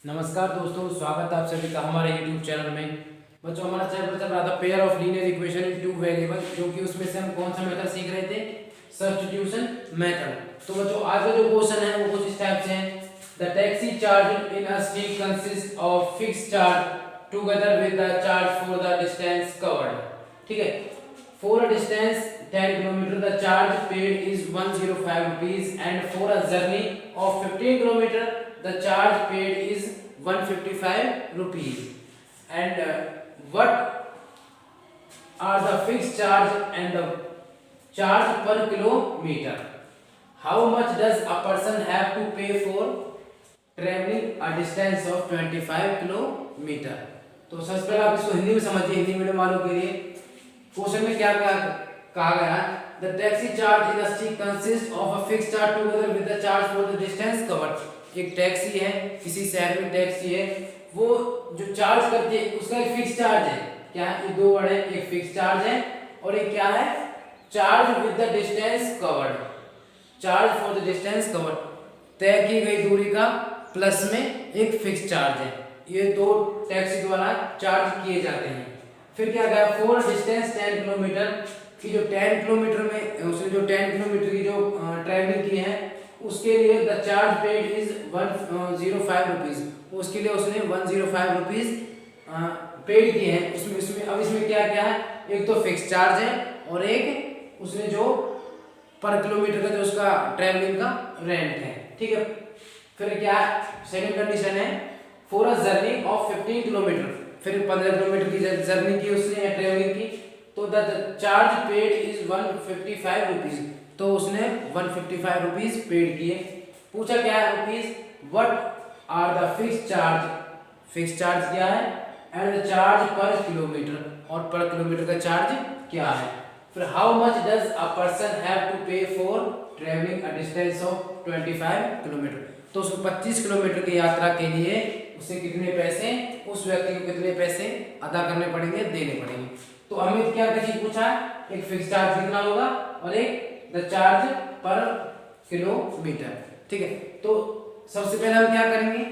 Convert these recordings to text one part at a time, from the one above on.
नमस्कार दोस्तों, स्वागत है आप सभी का हमारे YouTube चैनल में। बच्चों, हमारा चैप्टर चल रहा था pair of linear equation in two variable, जो कि उसमें से हम कौन सा मेथड सीख रहे थे? Substitution method. तो बच्चों, आज का जो क्वेश्चन है वो कुछ इस टाइप से है। The taxi charge in a street consist of fixed charge together with the charge for the distance covered. ठीक है, for a distance 10 kilometer the charge paid is 105 rupees, and for a journey of 15 kilometer the charge paid is 155 rupees. And what are the fixed charge and the charge per kilometer? How much does a person have to pay for traveling a distance of 25 kilometer? तो सबसे पहले आप इसको हिंदी में समझिए, Hindi medium वालों के लिए। क्वेश्चन में क्या कहा गया? The taxi charge in a street consist of a fixed charge together with the charge for the distance covered. एक टैक्सी है, किसी शहर में टैक्सी है, वो जो चार्ज करती है उसका एक फिक्स चार्ज है। क्या है? ये दो वर्ड है, एक फिक्स चार्ज है और एक क्या है? Charge with the distance covered. Charge for the distance covered, तय की गई दूरी का प्लस में एक फिक्स चार्ज है। ये दो टैक्सी द्वारा चार्ज किए जाते हैं। फिर क्या गया? फॉर डिस्टेंस 10 किलोमीटर की जो 10 किलोमीटर में उसने जो 10 किलोमीटर की जो ट्रैवलिंग की है उसके लिए the charge paid is 105 rupees. उसके लिए उसने 105 रुपीज पेड किए हैं। इसमें क्या क्या है? एक तो फिक्स चार्ज है और एक उसने जो पर किलोमीटर का जो उसका ट्रैवलिंग का रेंट है। ठीक है, फिर क्या सेकंड कंडीशन है? For a journey of 15 kilometre, फिर 15 किलोमीटर की जर्नी की उसने ट्रैवलिंग की, तो the charge paid is 155 rupees. तो उसने 155 रुपीज पेड किए। पूछा क्या है? Rupees. What are the fix charge? Fix charge क्या है? And the charge per kilometre, और पर किलोमीटर का चार्ज क्या है? फिर how much does a person have to pay for travelling a distance of 25 kilometre. तो उसको 25 किलोमीटर की यात्रा के लिए उसे कितने पैसे, उस व्यक्ति को कितने पैसे अदा करने पड़ेंगे, देने पड़ेंगे। तो हमें क्या चीज पूछा? एक फिक्स चार्ज कितना होगा और एक द चार्ज पर किलोमीटर। ठीक है, तो सबसे पहले हम क्या करेंगे?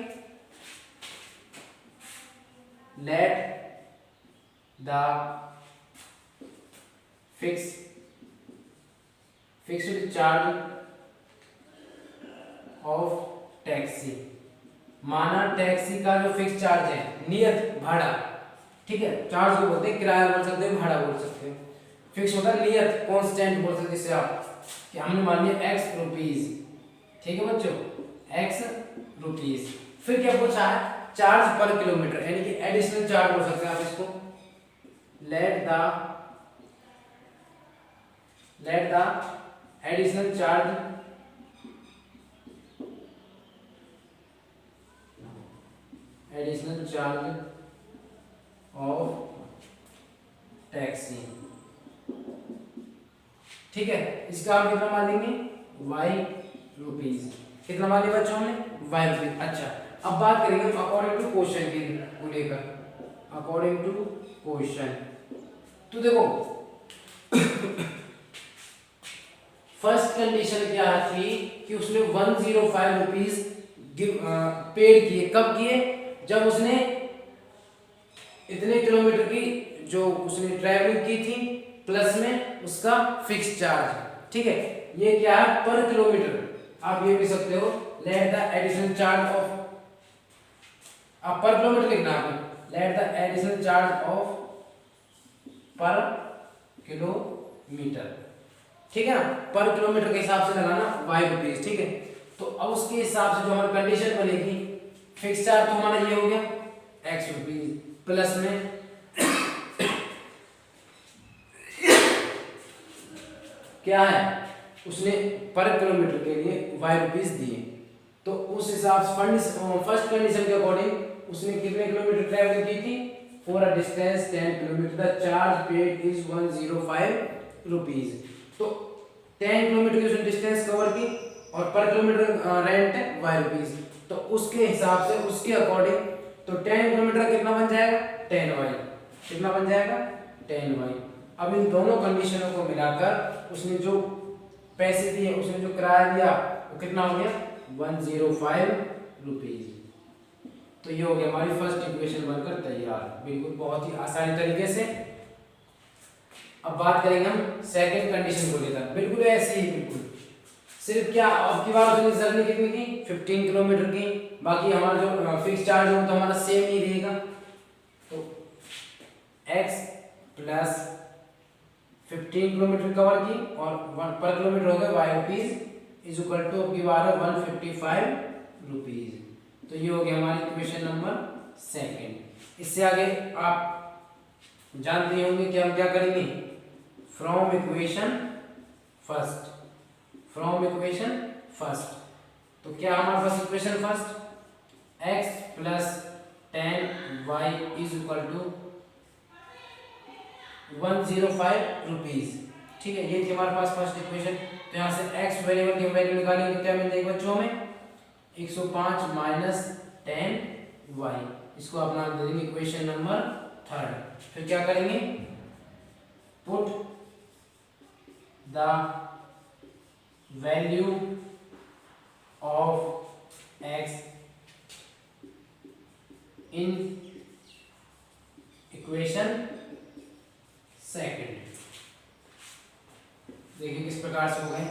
Let the fixed charge of taxi. माना टैक्सी का जो फिक्स चार्ज है, नियत भाड़ा। ठीक है, चार्ज को बोलते हैं, किराया बोल सकते हैं, भाड़ा बोल सकते हैं। फिक्स होता है, नियत, कांस्टेंट बोल सकते हैं जिसे आप, कि हमने मान लिया x रुपीज। ठीक है बच्चों, x रुपीज। फिर क्या पूछा है? चार्ज पर किलोमीटर, यानी कि एडिशनल चार्ज बोल सकते हैं आप इसको। Let the additional charge of taxi. ठीक है, इसका आप कितना मान लेंगे? y rupees. कितना मान लिया बच्चों हमने? y rupees. अच्छा, अब बात करेंगे अकॉर्डिंग टू क्वेश्चन को लेकर। अकॉर्डिंग टू क्वेश्चन, तो देखो फर्स्ट कंडीशन क्या थी कि उसने 105 रुपीज पेड किए। कब किए? जब उसने इतने किलोमीटर की जो उसने ट्रैवलिंग की थी प्लस में उसका फिक्स चार्ज। ठीक है, ये क्या है? पर किलोमीटर। आप ये भी सकते हो, let the additional charge of, आप पर किलोमीटर लिखना है, let the additional charge of पर किलोमीटर। ठीक है ना, पर किलोमीटर के हिसाब से लगाना y रुपीज। ठीक है, तो अब उसके हिसाब से जो हमारी कंडीशन बनेगी, फिक्स चार्ज तो हमारा ये हो गया x रुपीज, प्लस में क्या है? उसने पर किलोमीटर के लिए y रुपीज दिए। तो उस हिसाब से फर्स्ट कंडीशन के अकॉर्डिंग उसने कितने किलोमीटर ट्रैवल की थी? For a distance 10 kilometre the charge paid is 105 rupees. तो 10 किलोमीटर की उसने डिस्टेंस कवर की और पर किलोमीटर रेंट है y रुपीज। तो उसके हिसाब से, उसके अकॉर्डिंग, तो 10 किलोमीटर कितना बन जाएगा? 10y। कितना बन जाएगा? 10y। अब इन दोनों कंडीशनों को मिलाकर उसने जो पैसे दिए, उसने जो किराया दिया, वो कितना हो गया? 105 रुपीज। तो ये हो गया हमारी फर्स्ट इक्वेशन बनकर तैयार, बिल्कुल बहुत ही आसानी तरीके से। अब बात करेंगे हम सेकंड कंडीशन को लेकर, बिल्कुल ऐसे ही, बिल्कुल सिर्फ क्या आपकी बार उसने जर्नी कितनी की 15 किलोमीटर की, बाकी हमारा जो फिक्स चार्ज हो तो हमारा सेम ही रहेगा। तो x प्लस 15 किलोमीटर कवर की और 1 पर किलोमीटर हो गया y rupees is equal to आपकी बार है 155 रुपीज। तो ये हो गया हमारी इक्वेशन नंबर सेकंड। इससे आगे आप जानते होंगे कि हम क्या करेंगे, from equation first, from equation first. तो क्या हमारे पास equation first, x plus 10y is equal to 105 rupees. ठीक है, ये थी हमारे पास फर्स्ट इक्वेशन। तो यहाँ से x वेरिएबल की वैल्यू निकालेंगे तो क्या मिल जाएगी बच्चों में 105 माइनस 10y, इसको आप नाम दे देंगे इक्वेशन नंबर थर्ड। फिर क्या करेंगे, put the value of x in equation second. देखिए किस प्रकार से हो गए,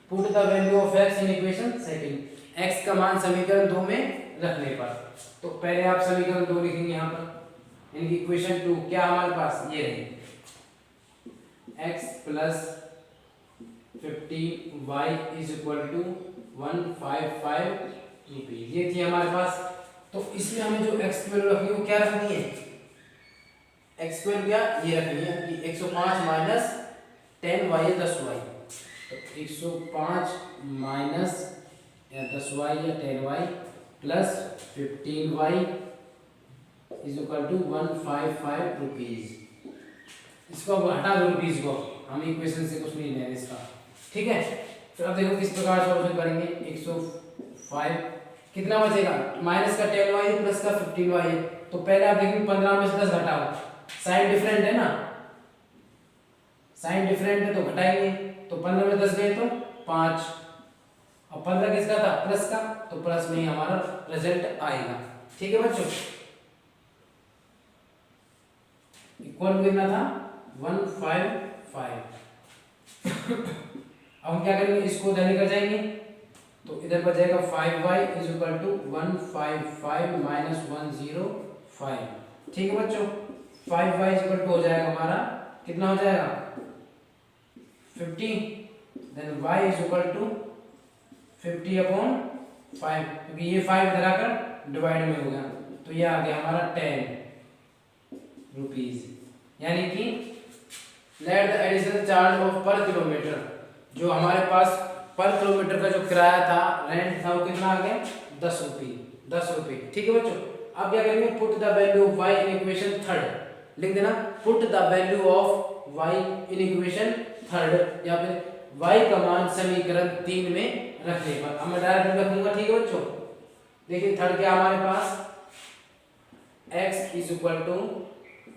put the value of x in equation second, x का मान समीकरण 2 में रखने पर। तो पहले आप समीकरण 2 लिखेंगे यहाँ पर, इनकी इक्वेशन 2 क्या हमारे पास ये रही, x plus 50y is equal to 155 rupees, ये थी हमारे पास। तो इसमें हमें जो x की वैल्यू रखनी है वो क्या रखनी है, x की वैल्यू क्या ये रखनी है कि 105 माइनस 10y है 10y। तो 105 माइनस 10y या 10y plus 15y is equal to 155 rupees. इसको अब हटा दो रुपीज को, हम इक्वेशन से कुछ नहीं लेंगे इसका, ठीक है। फिर अब देखो किस प्रकार सॉल्यूशन करेंगे, 105 कितना बचेगा, माइनस का 10y प्लस का 15y है। तो पहले आप देखेंगे 15 में से 10 घटाओ, साइन डिफरेंट है ना, साइन डिफरेंट है तो घटाएंगे। तो 15 में 10 गए तो 5, और 15 किसका था प्लस का, तो प्लस में ही हमारा रिजल्ट आएगा। ठीक है बच्चों, इक्वल कितना था 155। अब हम क्या करेंगे, इसको उधर लेकर जाएंगे तो इधर पर जाएगा 5y is equal to 155 minus 105। ठीक है बच्चों, 5y इज इक्वल टू हो जाएगा हमारा कितना हो जाएगा 50, then y is equal to 50 upon 5, क्योंकि ये 5 इधर आकर डिवाइड में हो गया, तो ये आ गया हमारा 10 रुपीज। यानी कि let the additional charge of पर किलोमीटर, जो हमारे पास पर किलोमीटर का जो किराया था, रेंट था, वो कितना आ गया 10 रुपये। ठीक है बच्चों, अब क्या करेंगे, put the value of y in equation third, लिख देना put the value of y in equation third, या फिर y का मान समीकरण 3 में रखने पर। अब मैं डायरेक्ट रखूंगा, ठीक है बच्चों। देखिए थर्ड क्या हमारे पास, x is equal to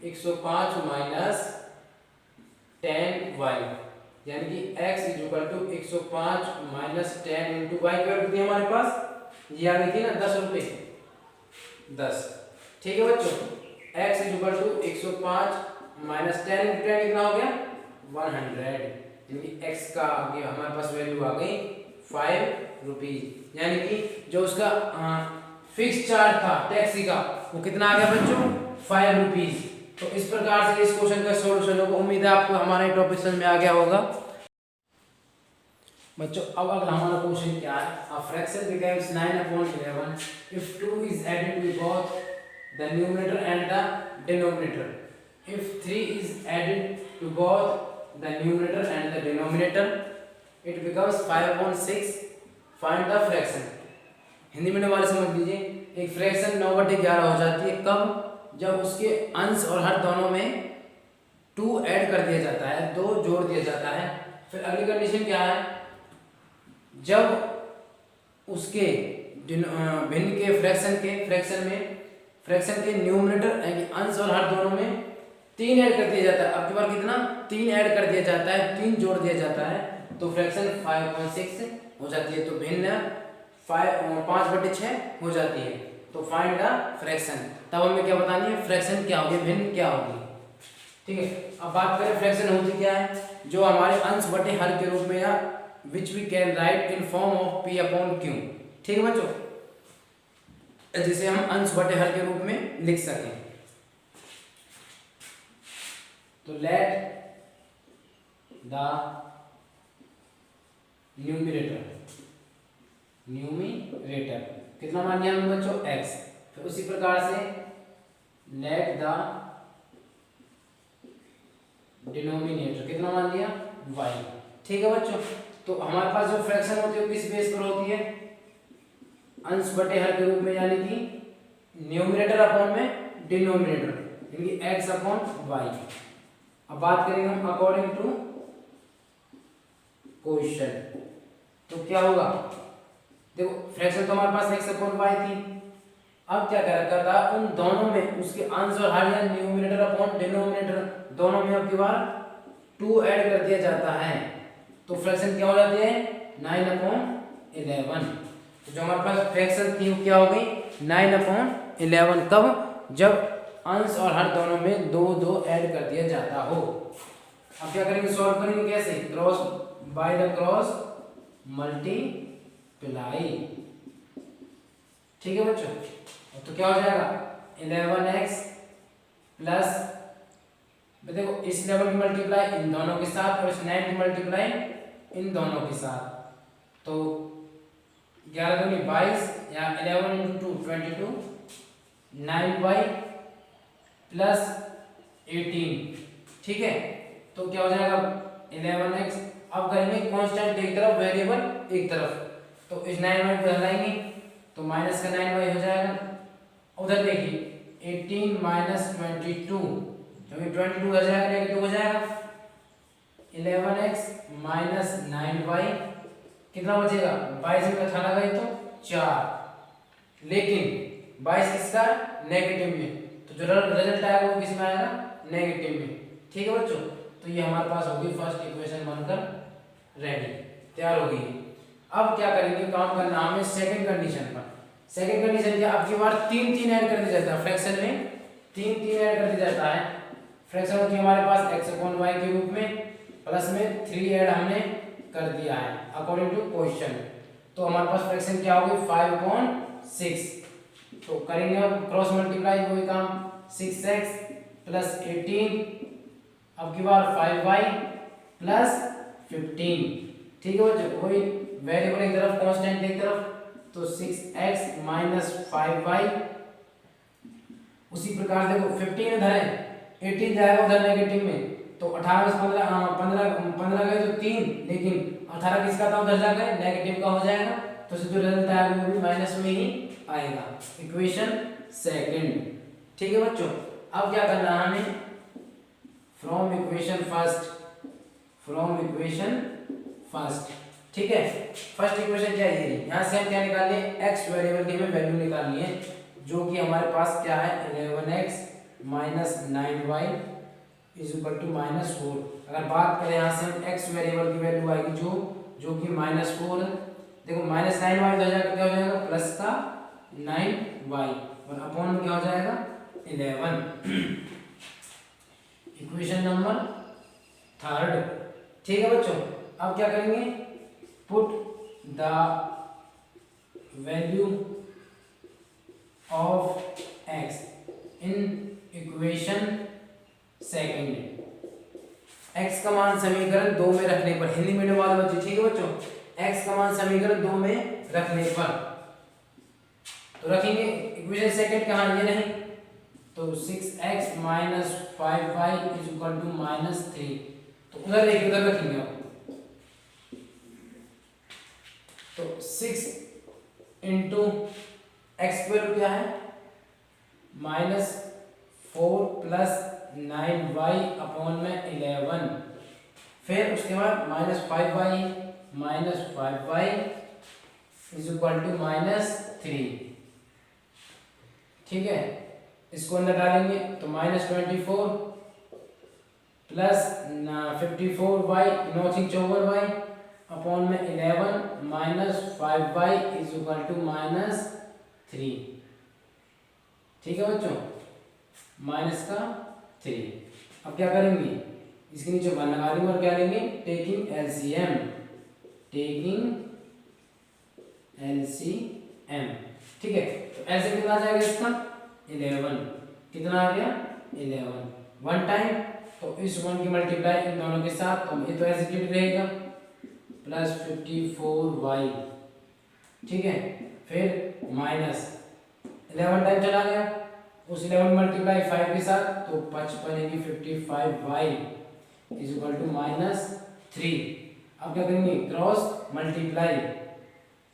105 minus 10y, यानी कि x is equal to 105 minus 10 into y की वैल्यू थी हमारे पास, ये आ गई थी ना 10 रुपये 10। ठीक है बच्चों, x is equal to 105 minus 10 into 10 कितना हो गया 100, यानी कि x का हमारे पास वैल्यू आ गई 5 रुपीज, यानी कि जो उसका फिक्स चार्ज था टैक्सी का वो कितना आ गया बच्चों 5 रुपीज। तो इस प्रकार से इस क्वेश्चन का सॉल्यूशन होगा। उम्मीद है आपको हमारा टॉपिक समझ में आ गया होगा बच्चों। अब अगला हमारा क्वेश्चन क्या है, a fraction becomes 9/11 if 2 is added to both the numerator and the denominator, if 3 is added to both the numerator and the denominator it becomes 5/6, find the fraction। Hindi medium वाले समझ लीजिए, एक फ्रैक्शन 9/11 हो जाती है कब, जब उसके अंश और हर दोनों में 2 ऐड कर दिया जाता है, 2 जोड़ दिया जाता है। फिर अगली कंडीशन क्या है, जब उसके भिन्न के फ्रैक्शन के न्यूमरेटर यानी अंश और हर दोनों में 3 ऐड कर दिया जाता है। अब की बार कितना 3 ऐड कर दिया जाता है, 3 जोड़ दिया जाता है, तो फ्रैक्शन 5/6 हो जाती है। तो भिन्न 5/6 हो जाती है। तो फाइंड द फ्रैक्शन, तब हमें क्या बतानी है, फ्रैक्शन क्या होगी, भिन्न क्या होगी। ठीक है, अब बात करें फ्रैक्शन होती क्या है, जो हमारे अंश बटे हर के रूप में, या which we can write in form of P/Q। ठीक है बच्चों, जिसे हम अंश बटे हर के रूप में लिख सकें। तो लेट द न्यूमिरेटर कितना मान लिया हमने बच्चों, x। फिर उसी प्रकार से लेट द डिनोमिनेटर कितना मान लिया, y। ठीक है बच्चों, तो हमारे पास जो फ्रैक्शन होती है वो किस बेस पर होती है, अंश बटे हर के रूप में, यानी कि न्यूमरेटर अपॉन में डिनोमिनेटर, यानी कि x अपॉन y। अब बात करेंगे हम अकॉर्डिंग टू क्वेश्चन, तो क्या होगा, देखो फ्रैक्शन तो हमारे पास x अपॉन y थी। अब क्या कर रखा था, उन दोनों में उसके अंश और हर, या न्यूमरेटर अपॉन डिनोमिनेटर, दोनों में अब की बार 2 ऐड कर दिया जाता है। तो फ्रैक्शन क्या हो जाती है, 9/11। तो जो हमारे पास फ्रैक्शन थी वो क्या हो गई, 9/11। कब, जब अंश और हर दोनों में 2 ऐड कर दिया जाता हो। अब क्या करेंगे, सॉल्व करेंगे कैसे, cross by the cross multiply. ठीक है बच्चों, तो क्या हो जाएगा, 11x प्लस, देखो इस 11 की मल्टीप्लाई इन दोनों के साथ और इस 9 की मल्टीप्लाई इन दोनों के साथ, तो 11 दूनी 22, या 11 × 2 22, 9y प्लस 18। ठीक है, तो क्या हो जाएगा 11x। अब करेंगे कांस्टेंट एक तरफ, वेरिएबल एक तरफ, तो इस 9y को हटाएंगे तो माइनस का 9y हो जाएगा। उधर देखिए 18 माइनस 22, क्योंकि 22 हो जाएगा, नेगेटिव हो जाएगा। 11x माइनस 9y कितना बचेगा, 22 में 18 गए तो 4, लेकिन 22 किसका, नेगेटिव में, तो जो रिजल्ट आएगा वो किसमें आएगा, नेगेटिव में। ठीक है बच्चों, तो ये हमारे पास होगी फर्स्ट इक्वेशन बनकर रेडी, तैयार हो गई। अब क्या करेंगे, काम करना हमें सेकंड कंडीशन पर। सेकंड कंडीशन क्या, अब की बार 3 ऐड कर दिया जाता है, फ्रैक्शन में 3 ऐड कर दिया जाता है। फ्रैक्शन होती है हमारे पास x अपॉन y के रूप में, प्लस में 3 ऐड हमने कर दिया है अकॉर्डिंग टू क्वेश्चन। तो हमारे पास फ्रैक्शन क्या होगी, 5/6। तो करेंगे अब क्रॉस मल्टीप्लाई, वही काम, 6x प्लस 18, अब की बार 5y प्लस 15। ठीक है बच्चों, वही वेरिएबल एक तरफ, कांस्टेंट एक तरफ, तो 6x माइनस 5y। उसी प्रकार देखो 15 इधर है, 18 जाएगा उधर नेगेटिव में, तो 18 से 15 गए तो 3, लेकिन 18 किसका था, उधर जाकर नेगेटिव का हो जाएगा, तो जो रिजल्ट आएगा वो भी माइनस में ही आएगा। Equation second. ठीक है बच्चों, अब क्या करना है हमें, फ्रॉम इक्वेशन फर्स्ट। ठीक है, फर्स्ट इक्वेशन क्या है, यहाँ से हम क्या निकाल लिए, x वेरिएबल की हमें वैल्यू निकालनी है, जो कि हमारे पास क्या है, 11x minus 9y is equal to -4। अगर बात करें यहाँ से हम x वेरिएबल की वैल्यू आएगी जो कि -4 है। देखो माइनस 9y हो जाएगा, क्या हो जाएगा, प्लस का 9y, और अपॉन में क्या हो जाएगा, 11। Equation number third. ठीक है बच्चों, अब क्या करेंगे, put the value of x in equation second. x का मान समीकरण 2 में रखने पर, हिंदी मीडियम वाले बच्चे, ठीक है बच्चों, x का मान समीकरण 2 में रखने पर, तो रखेंगे इक्वेशन सेकंड कहाँ, ये नहीं, तो 6x minus 5y is equal to -3। तो उधर देखिए, उधर रखेंगे आप, तो 6 इंटू एक्स वैल्यू क्या है, -4 प्लस 9y अपॉन में 11, फिर उसके बाद -5y इज इक्वल टू -3। ठीक है, इसको अंदर डालेंगे तो -24 प्लस 54y, 9 54y अपॉन में 11 minus 5y is equal to -3। ठीक है बच्चों, माइनस का 3। अब क्या करेंगे, इसके नीचे 1 लगा देंगे और क्या लेंगे, टेकिंग एलसीएम, ठीक है। तो एलसीएम कितना आ जाएगा इसका, 11। कितना आ गया, 11 वन टाइम, तो इस 1 की मल्टीप्लाई इन दोनों के साथ, तो ये तो ऐसे रहेगा प्लस 54y, ठीक है। फिर माइनस 11 टाइम चला गया, उस 11 मल्टीप्लाई 5 के साथ, तो 55 यानी 55y इज इक्वल टू -3। अब क्या करेंगे, क्रॉस मल्टीप्लाई,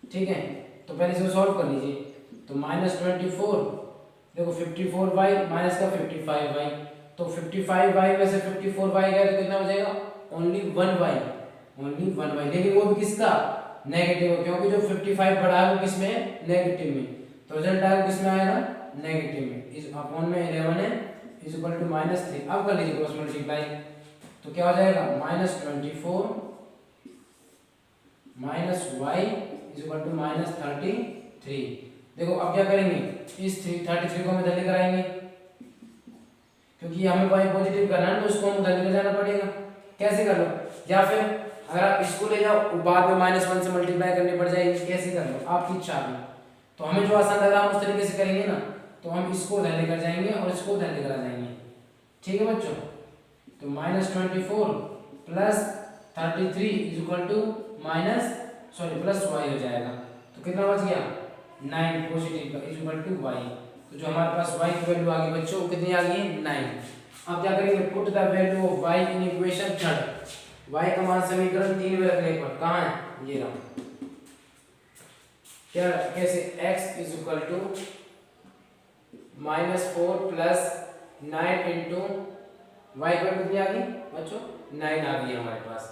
ठीक है। तो पहले इसको सॉल्व कर लीजिए, तो -24, देखो 54y माइनस का 55y, तो 55y में से 54y गया तो कितना बचेगा, ओनली 1y, लेकिन वो भी किसका, नेगेटिव, क्योंकि जो 55 बढ़ा है वो किस में है, नेगेटिव में, तो रिजल्ट आएगा किस में आएगा, नेगेटिव में। इस अपॉन में 11 है इज इक्वल टू -3। अब कर लीजिए क्रॉस मल्टीप्लाई, तो क्या हो जाएगा, -24 minus y is equal to -33। देखो अब क्या करेंगे, इस 33 को हम इधर लेकर आएंगे, क्योंकि हमें y पॉजिटिव करना है तो उसको हम उधर लेकर जाना पड़ेगा। कैसे कर लो, या फिर अगर आप इसको ले जाओ बाद में -1 से मल्टीप्लाई करनी पड़ जाएगी, कैसे कर लो, आपकी इच्छा में। तो हमें जो आसान लग रहा है उस तरीके से करेंगे ना, तो हम इसको उधर लेकर जाएंगे और इसको उधर लेकर आ जाएंगे, ठीक है बच्चों। तो -24 plus 33 is equal two plus y हो जाएगा, तो कितना बच गया, 9 पॉजिटिव का इज इक्वल टू y। तो जो हमारे पास y की वैल्यू आ गई बच्चों, वो कितनी आ गई, 9। अब क्या करेंगे, put the value of y in equation 3, y का मान समीकरण 3 में रखने पर कहाँ है, ये रहा। क्या कैसे, x is equal to -4 plus 9 into y पर कितनी आ गई बच्चों, 9 आ गई हमारे पास,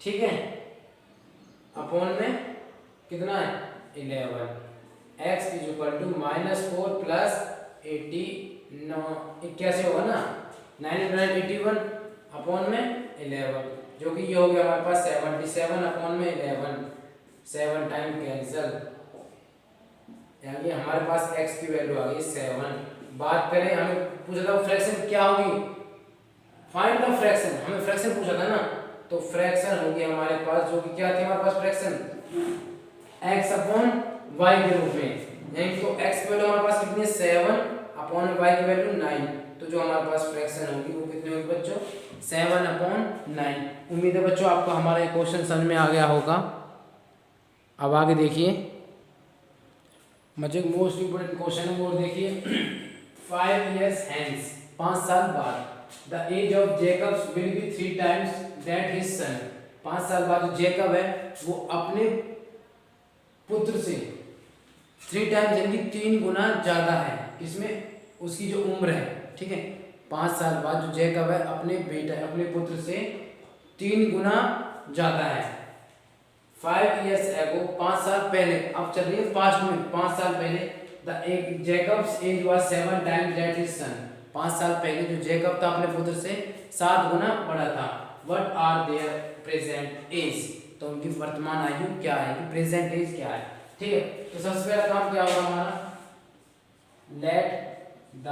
ठीक है। अपॉन में कितना है, 11, x is equal to -4 plus 81 होगा ना, 9 × 9 81 अपॉन में 11, जो कि ये हो गया हमारे पास 77 अपॉन में 11, 7 टाइम कैंसिल, यानी हमारे पास x की वैल्यू आ गई 7। बात करें, हमें पूछा था फ्रैक्शन क्या होगी, फाइंड द फ्रैक्शन, हमें फ्रैक्शन पूछा था ना, तो फ्रैक्शन होगी हमारे पास, जो कि क्या थी हमारे पास फ्रैक्शन, x अपॉन y के रूप में, यानी तो x की वैल्यू हमारे पास कितनी है, 7 अपॉन y की वैल्यू 9, तो जो हमारे पास फ्रैक्शन होगी वो कितनी होगी बच्चों, 7 अपॉन 9। उम्मीद है बच्चों आपको हमारा ये क्वेश्चन समझ में आ गया होगा। अब आगे देखिए बच्चों, मोस्ट इंपोर्टेंट क्वेश्चन है वो देखिए, 5 years hence, 5 साल बाद, the age of Jacob will be 3 times that his son, 5 साल बाद जो जेकब है वो अपने पुत्र से 3 टाइम्स यानी 3 गुना ज्यादा है, इसमें उसकी जो उम्र है, ठीक है। 5 साल बाद जो जेकब है अपने पुत्र से 3 गुना ज्यादा है। 5 years ago, 5 साल पहले, अब चल रही है पास्ट में, 5 साल पहले, the Jacob's age was 7 times that his son, 5 साल पहले जो जेकब था अपने पुत्र से 7 गुना बड़ा था। What are their present age, तो उनकी वर्तमान आयु क्या है, प्रेजेंट एज क्या है, ठीक है। तो सबसे पहला काम क्या होगा हमारा, let the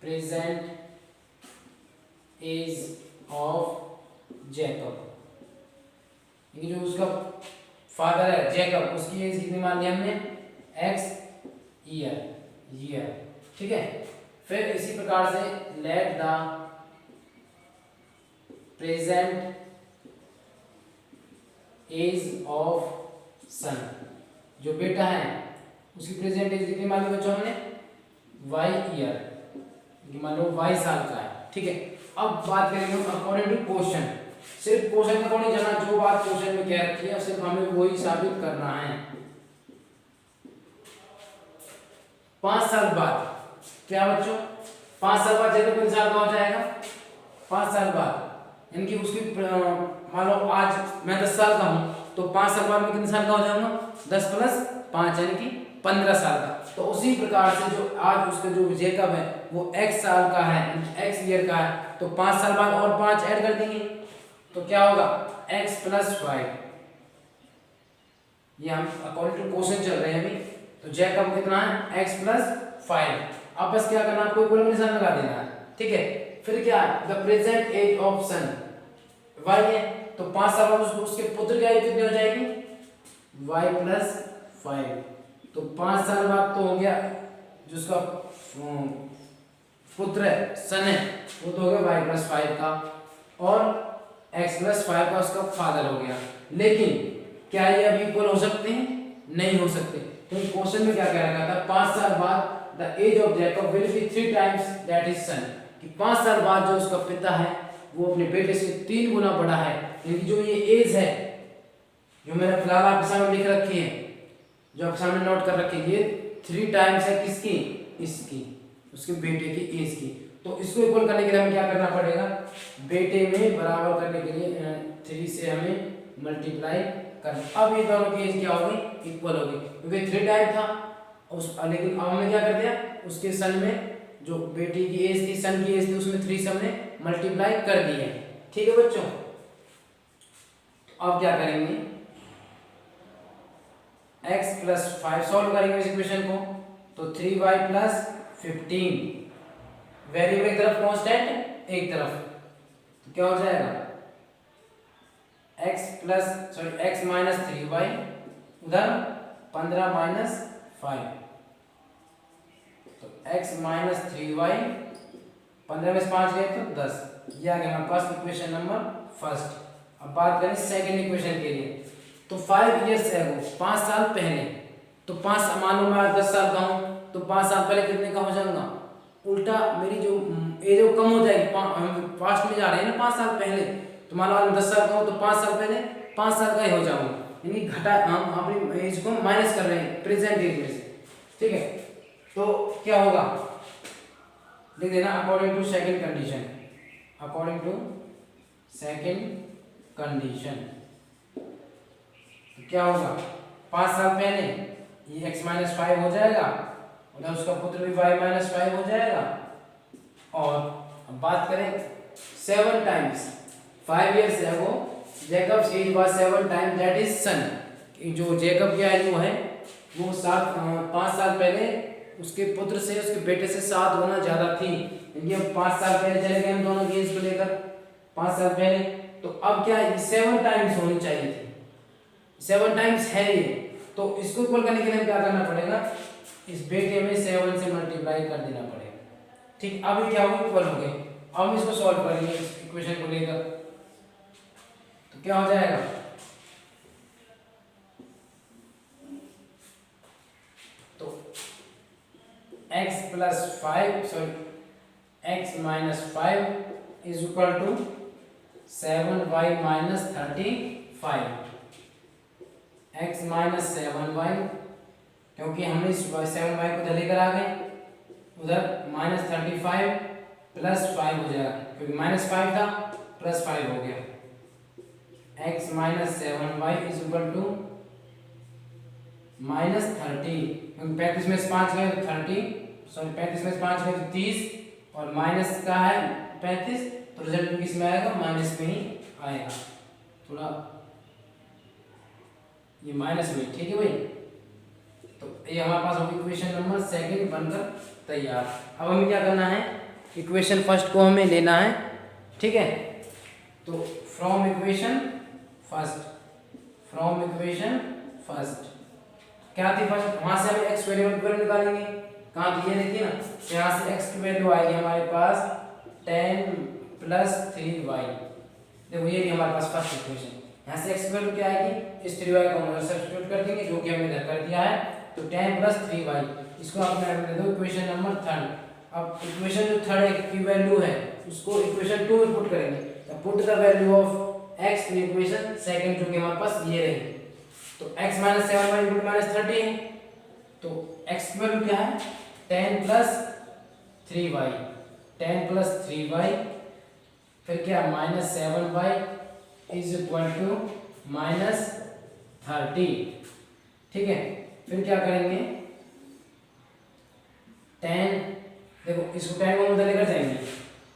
present age of Jacob, ये जो उसका फादर है जेकब, उसकी एज कितनी मान ली हमने, x ईयर, ठीक है। फिर इसी प्रकार से let the present age of son, जो बेटा है उसकी प्रेजेंट एज कितनी मान ली बच्चों हमने, y ईयर, मान लो y साल का है, ठीक है। अब बात करेंगे हम अकॉर्डिंग टू क्वेश्चन, सिर्फ क्वेश्चन का थोड़ी जाना, जो बात क्वेश्चन में कह रखी है सिर्फ हमें वही साबित करना है। 5 साल बाद क्या बच्चों, 5 साल बाद जेकब कितने साल का हो जाएगा, 5 साल बाद, यानी कि उसकी मान लो आज मैं 10 साल का हूं, तो 5 साल बाद मैं कितने साल का हो जाऊंगा, 10 + 5 यानी कि 15 साल का। तो उसी प्रकार से जो आज उसका जो जेकब है वो x साल का है, x ईयर का है, तो 5 साल बाद और 5 ऐड कर देंगे, तो क्या होगा x प्लस 5, ये हम अकॉर्डिंग टू क्वेश्चन चल रहे हैं अभी। तो जैकब कितना है x प्लस 5। अब बस क्या करना है, आपको इक्वल निशान लगा देना है, ठीक है। फिर क्या है, the present age of son y है, तो 5 साल बाद उसके पुत्र की आयु कितनी हो जाएगी y प्लस 5। तो 5 साल बाद तो हो गया जो उसका पुत्र है सन है वो तो हो गया y प्लस 5 का, और x प्लस 5 का उसका फादर हो गया। लेकिन क्या ये अभी इक्वल हो सकते हैं, नहीं हो सकते। तो क्वेश्चन में क्या कह रखा था, 5 साल बाद the age of Jacob will be 3 times that is son, कि 5 साल बाद जो उसका पिता है वो अपने बेटे से 3 गुना बड़ा है। यानी जो ये एज है जो मैंने फिलहाल आपके सामने लिख रखी है, जो आपके सामने नोट कर रखी है, ये 3 टाइम्स है किसकी, इसकी, उसके बेटे की एज की। तो इसको इक्वल करने के लिए हमें क्या करना पड़ेगा, बेटे में बराबर करने के लिए 3 से हमें मल्टीप्लाई कर, अब ये दोनों की एज क्या होगी, इक्वल होगी, क्योंकि 3 टाइम था उस, लेकिन अब हमने क्या कर दिया, उसके सन में जो बेटी की एज थी, सन की एज थी, उसमें 3 से हमने मल्टीप्लाई कर दी है, ठीक है बच्चों। अब क्या करेंगे, x प्लस 5 सॉल्व करेंगे इस इक्वेशन को, तो 3y प्लस 15, वेरिएबल एक तरफ कांस्टेंट एक तरफ, तो क्या हो जाएगा x माइनस 3y, उधर 15 माइनस 5, तो x माइनस 3y, 15 में से 5 गए तो 10, ये आ गया हमारे पास इक्वेशन नंबर फर्स्ट। अब बात करें सेकंड इक्वेशन के लिए, तो 5 इयर्स एगो, 5 साल पहले, तो 5 मान लो मैं 10 साल का हूँ, तो 5 साल पहले कितने का हो जाऊंगा, उल्टा मेरी जो एज कम हो जाएगी, हम पास्ट में जा रहे हैं ना 5 साल पहले, तो मान लो मैं 10 साल का हूँ तो 5 साल पहले 5 साल का ही हो जाऊंगा, यानी घटा, हम अपनी एज को माइनस कर रहे हैं प्रेजेंट एज में से, ठीक है। तो क्या होगा, लिख देना according to second condition, according to second condition, तो क्या होगा 5 साल पहले ये x माइनस 5 हो जाएगा, और उसका पुत्र भी y माइनस 5 हो जाएगा। और अब बात करें 7 times 5 years ago Jacob's age was 7 times that is son, जो जैकब की आयु है वो 5 साल पहले उसके पुत्र से, उसके बेटे से 7 गुना ज्यादा थी, यानी अब 5 साल पहले चले गए हम दोनों की एज को लेकर 5 साल पहले, तो अब क्या 7 टाइम्स होनी चाहिए थी, 7 टाइम्स है ये, तो इसको इक्वल करने के लिए क्या करना पड़ेगा, इस बेटे में 7 से मल्टीप्लाई कर देना पड़ेगा, ठीक। अब क्या होगा, इक्वल हो गए। अब हम इसको सॉल्व करेंगे इस इक्वेशन को लेकर, तो क्या हो जाएगा, तो x plus 5 sorry x minus 5 is equal to 7y minus 35, x minus 7y, क्योंकि हमने 7y को इधर लेकर आ गए, उधर माइनस 35 प्लस 5 हो जाएगा, क्योंकि माइनस 5 था प्लस 5 हो गया, x minus 7y is equal to minus 30, क्योंकि 35 में से 5 गए तो 35 में से 5 गए तो 30, और माइनस का है 35, तो रिजल्ट किस में आएगा, माइनस में ही आएगा, थोड़ा ये माइनस में, ठीक है भाई। तो ये हमारे पास होगी इक्वेशन नंबर सेकंड बनकर तैयार। अब हमें क्या करना है, इक्वेशन फर्स्ट को हमें लेना है, ठीक है। तो फ्रॉम इक्वेशन फर्स्ट क्या थी फर्स्ट, वहां से हमें x वेरिएबल की वैल्यू निकालेंगे, कहाँ थी ये देखिए ना, यहाँ से x की वैल्यू आएगी हमारे पास 10 प्लस 3y, देखो ये हमारे पास फर्स्ट इक्वेशन, यहाँ से x की वैल्यू क्या आएगी, इस 3y को हम सब्स्टिट्यूट कर देंगे, जो कि हमने इधर कर दिया है, तो 10 प्लस 3y, इसको आप दे दो इक्वेशन नंबर थर्ड। अब इक्वेशन जो थर्ड की वैल्यू है उसको इक्वेशन 2 में पुट करेंगे, तो put the value of x in equation second, जो कि हमारे पास ये रही, तो x minus 7y equal minus 30 है, तो x की वैल्यू क्या है 10 प्लस 3y, 10 प्लस 3y, फिर क्या minus 7y is equal to minus 30, ठीक है। फिर क्या करेंगे 10, देखो इसको 10 को उधर लेकर जाएंगे,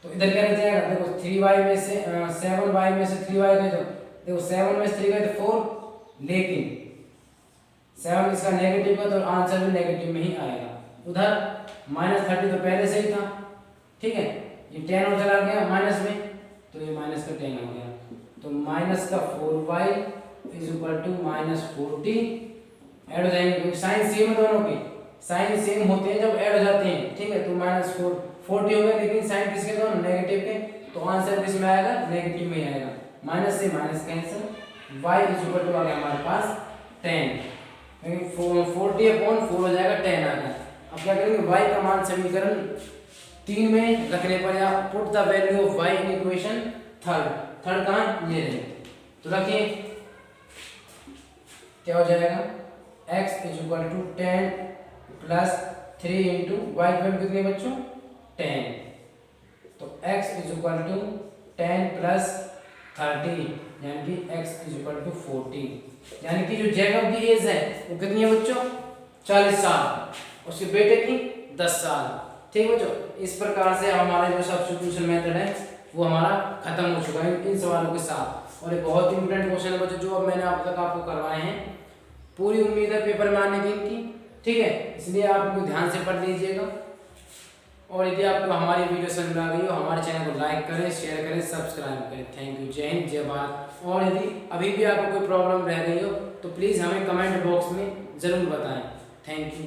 तो इधर क्या रह जाएगा, देखो 3y में से 7y में से 3y गए तो देखो 7 में से 3 गए तो 4, लेकिन 7 इसका नेगेटिव का तो आंसर भी नेगेटिव में ही आएगा। उधर -30 तो पहले से ही था, ठीक है, ये 10 और चला गया माइनस में, तो ये माइनस का 10 हो गया, तो माइनस का 4y is equal to -40 add हो जाएंगे क्योंकि साइन सेम है दोनों की, साइन सेम होते हैं जब ऐड हो जाते हैं, ठीक है, तो -40 हो गया, लेकिन साइन किसके दोनों नेगेटिव के, तो आंसर किस में आएगा, नेगेटिव में ही आएगा, माइनस से minus cancel, y is equal to आ गया हमारे पास 10, क्योंकि 40/4 हो जाएगा 10 आ गया। अब क्या करेंगे, y का मान समीकरण 3 में रखने पर या put the value of y in equation third कहां, ये रहे, तो रखिए क्या हो जाएगा, x is equal to 10 plus 3 into y की वैल्यू कितनी बच्चों 10, तो x is equal to 10 plus 30 यानी कि x इज इक्वल टू 40, यानी कि जो जैकब की एज है वो कितनी है बच्चों 40 साल, उसके बेटे की 10 साल, ठीक है बच्चों। इस प्रकार से हमारा जो सब्स्टिट्यूशन मेथड है वो हमारा खत्म हो चुका है इन सवालों के साथ, और ये बहुत इंपॉर्टेंट क्वेश्चन है बच्चों जो अब मैंने अब तक आपको करवाए हैं, पूरी उम्मीद है पेपर में आने की इनकी, ठीक है, इसलिए आप इनको ध्यान से पढ़ लीजिएगा। और यदि आपको हमारी वीडियो समझ में आ गई हो, हमारे चैनल को लाइक करें, शेयर करें, सब्सक्राइब करें। थैंक यू, जय हिंद, जय भारत। और यदि अभी भी आपको कोई प्रॉब्लम रह गई हो तो प्लीज़ हमें कमेंट बॉक्स में ज़रूर बताएं। Thank you.